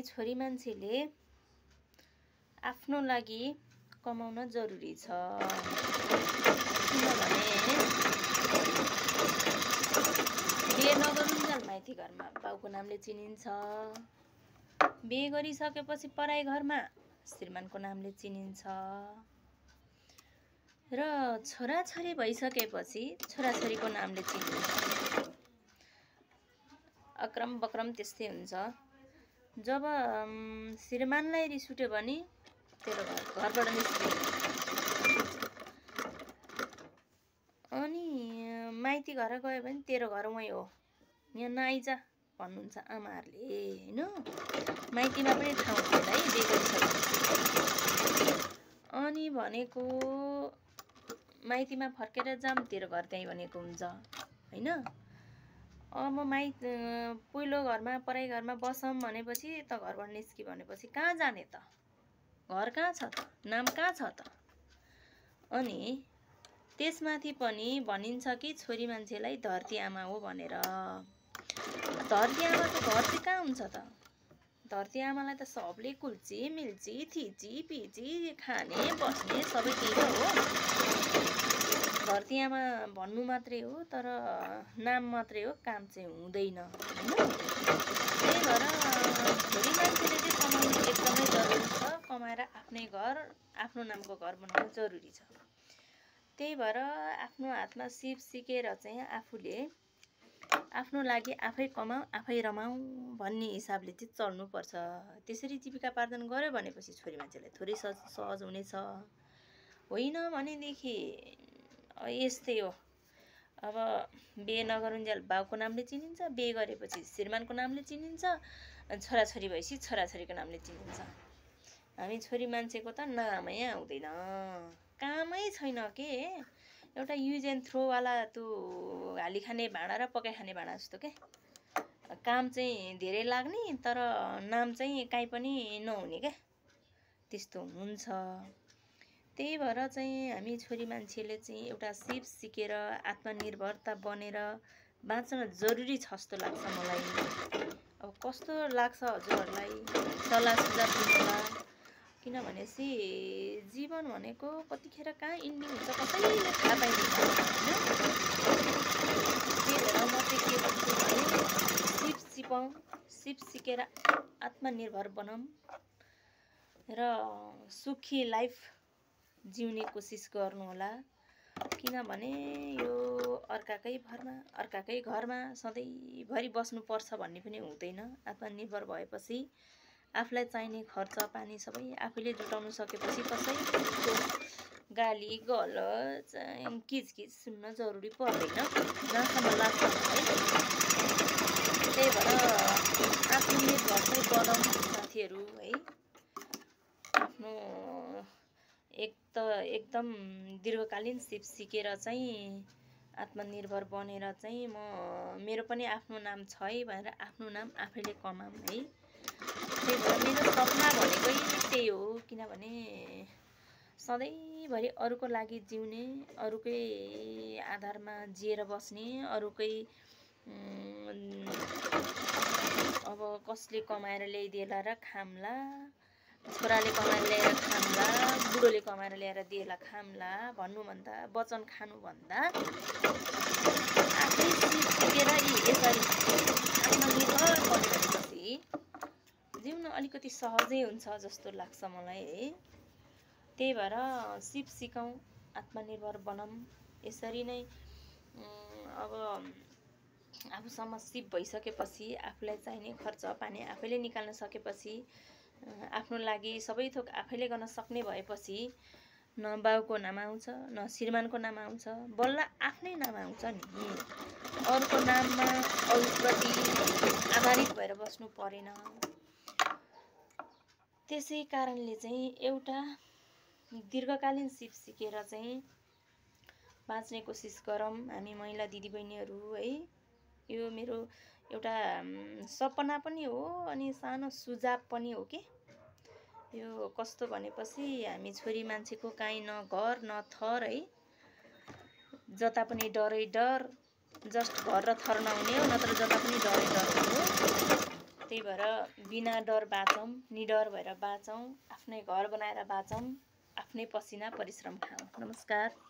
छोरी मान्छेले आफ्नो लागि कमाउन जरुरी छ। किनभने बिहे नगरुन्जेल माइती घरमा बाउको नामले चिनिन्छ, बिहे गरिसकेपछि पराई घरमा श्रीमानको नामले चिनिन्छ र छोराछोरी भइसकेपछि छोराछोरीको नामले चिनिन्छ। अक्रम बक्रम त्यस्तै हुन्छ। जब श्रीमानलाई रिस उठ्यो भने तेरो घरबाट निस्कियो, अनि माइती घर गयो भने तेरो घर वहीँ हो, यहाँ नआइज भन्नुहुन्छ आमाहरूले होइन। माइतीमा पनि ठाउँ हुँदैन है बिहे गरिसकेपछि। अनि भनेको माइतीमा फर्केर जाम तेरो घर त्यहीँ भनेको हुन्छ होइन। अब पहिलो घरमा पराई घरमा बसौँ भनेपछि त घरबाट निस्कि भनेपछि कहाँ जाने त, घर कहाँ छ त, नाम कहाँ छ त। अनि त्यसमाथि पनि भनिन्छ कि छोरी मान्छेलाई धरती आमा हो भनेर। धरती आमाको घर चाहिँ कहाँ हुन्छ त? धरती आमालाई त सबले कुल्ची मिल्ची थिची पिची खाने बस्ने सबै त्यही हो। धरती आमा भन्नु मात्रै हो, तर नाम मात्रै हो, काम चाहिँ हुँदैन होइन। त्यही भएर छोरी मान्छेले चाहिँ कमाउनु एकदमै जरुरी छ। कमाएर आफ्नै घर आफ्नो नामको घर बनाउनु जरुरी छ। त्यही भएर आफ्नो हातमा सिप सिकेर चाहिँ आफूले आफ्नो लागि आफै कमाऊ आफै रमाऊ भन्ने हिसाबले चाहिँ चल्नुपर्छ। त्यसरी जीविकापार्जन गर्यो भनेपछि छोरी मान्छेलाई थोरै सहज हुनेछ। होइन भनेदेखि यस्तै हो। अब बिहे नगरुन्जेल बाउको नामले चिनिन्छ, बिहे गरेपछि श्रीमानको नामले चिनिन्छ, छोराछोरी भएपछि छोराछोरीको नामले चिनिन्छ। हामी छोरी मान्छेको त नामै आउँदैन, कामै छैन के। एउटा युज एन्ड थ्रोवाला त्यो हाली खाने भाँडा र पकाइ खाने भाँडा जस्तो के। काम चाहिँ धेरै लाग्ने तर नाम चाहिँ काहीँ पनि नहुने क्या, त्यस्तो हुन्छ। त्यही भएर चाहिँ हामी छोरी मान्छेले चाहिँ एउटा सिप सिकेर आत्मनिर्भरता बनेर बाँच्न जरुरी छ जस्तो लाग्छ मलाई। अब कस्तो लाग्छ हजुरहरूलाई सल्लाह सुझाव दिनुहोला। किनभनेपछि जीवन भनेको कतिखेर कहाँ इन्डिङ हुन्छ कसैले थाहा पाइदिन्छ होइन। त्यही भएर म चाहिँ के भन्छु भने सिप सिपौँ, सिप सिकेर आत्मनिर्भर बनाऊँ र सुखी लाइफ जिउने कोसिस गर्नुहोला। किनभने यो अर्काकै भरमा अर्काकै घरमा सधैँभरि बस्नुपर्छ भन्ने पनि हुँदैन। आत्मनिर्भर भएपछि आफूलाई चाहिने खर्च पानी सबै आफैले जुटाउनु सकेपछि कसैको गाली गलौज किचकिच सुन्न जरुरी पर्दैन जहाँसम्म लाग्छ है। त्यही भएर आत्मनिर्भर चाहिँ बनाउँ साथीहरू है। आफ्नो एकदम दीर्घकालीन सिप सिकेर चाहिँ आत्मनिर्भर बनेर चाहिँ मेरो पनि आफ्नो नाम छ है भनेर आफ्नो नाम आफैले कमाऊँ है। त्यही भएर मेरो सपना भनेकै त्यही हो। किनभने सधैँभरि अरूको लागि जिउने, अरूकै आधारमा जिएर बस्ने, अरूकै अब कसले कमाएर ल्याइदिएला र खाम्ला, छोराले कमाएर ल्याएर खाम्ला, बुढोले कमाएर ल्याएर दिएला खाम्ला भन्नुभन्दा वचन खानुभन्दा आफै सिकेर यसरी आत्मनिर्भर बनेपछि जिउन अलिकति सहजै हुन्छ जस्तो लाग्छ मलाई है। त्यही भएर सिप सिकौँ, आत्मनिर्भर बनाऊँ। यसरी नै अब आफूसम्म सिप भइसकेपछि आफूलाई चाहिने खर्च पानी आफैले निकाल्न सकेपछि आफ्नो लागि सबै थोक आफैले गर्न सक्ने भएपछि न बाउको नाम आउँछ न श्रीमानको नाम आउँछ, बल्ल आफ्नै नाम आउँछ नि। अरूको नाममा अरूप्रति आधारित भएर बस्नु परेन। त्यसै कारणले चाहिँ एउटा दीर्घकालीन सिप सिकेर चाहिँ बाँच्ने कोसिस गरौँ हामी महिला दिदीबहिनीहरू है। यो मेरो एउटा सपना पनि हो अनि सानो सुझाव पनि हो कि। यो कस्तो भनेपछि हामी छोरी मान्छेको काहीँ न घर न थर है, जता पनि डरै डर, जस्ट घर र थर नहुने हो, नत्र जता पनि डरै डर हो। त्यही त्यही भएर बिना डर बाँचौँ, निडर भएर बाँचौँ, आफ्नै घर बनाएर बाँचौँ, आफ्नै पसिना परिश्रम खाऊँ। नमस्कार।